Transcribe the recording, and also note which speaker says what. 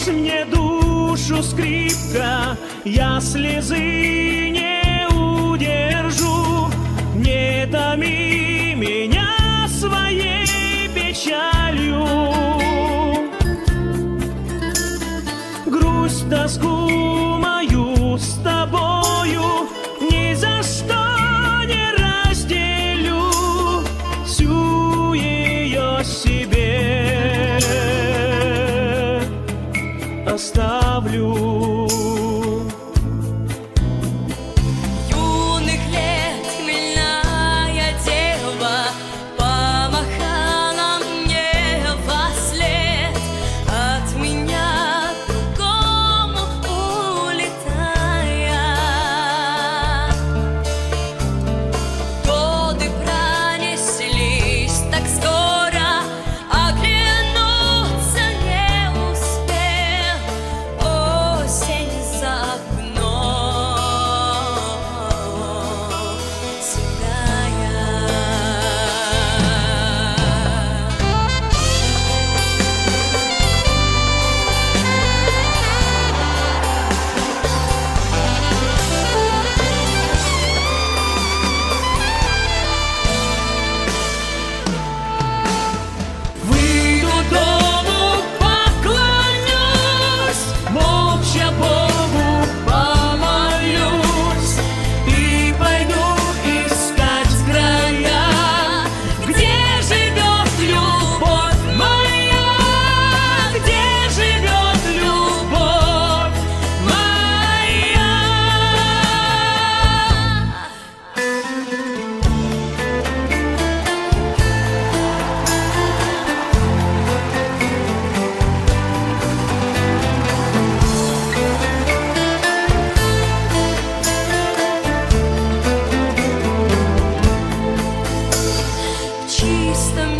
Speaker 1: Вернись мне душу, скрипка, я слезы не удержу. Не томи меня своей печалью. Грусть, тоску мою с тобою ни за что не разделю. Всю ее себе оставлю.
Speaker 2: Юных лет хмельная дева помахала мне вослед, от меня к другому улетая. Годы пронеслись так скоро, оглянуться не успел. Осень за окном седая.
Speaker 1: Выйду дому, поклонюсь, молча Богу помолюсь и пойду искать края, где живет любовь моя, где живет любовь моя.
Speaker 2: В чистом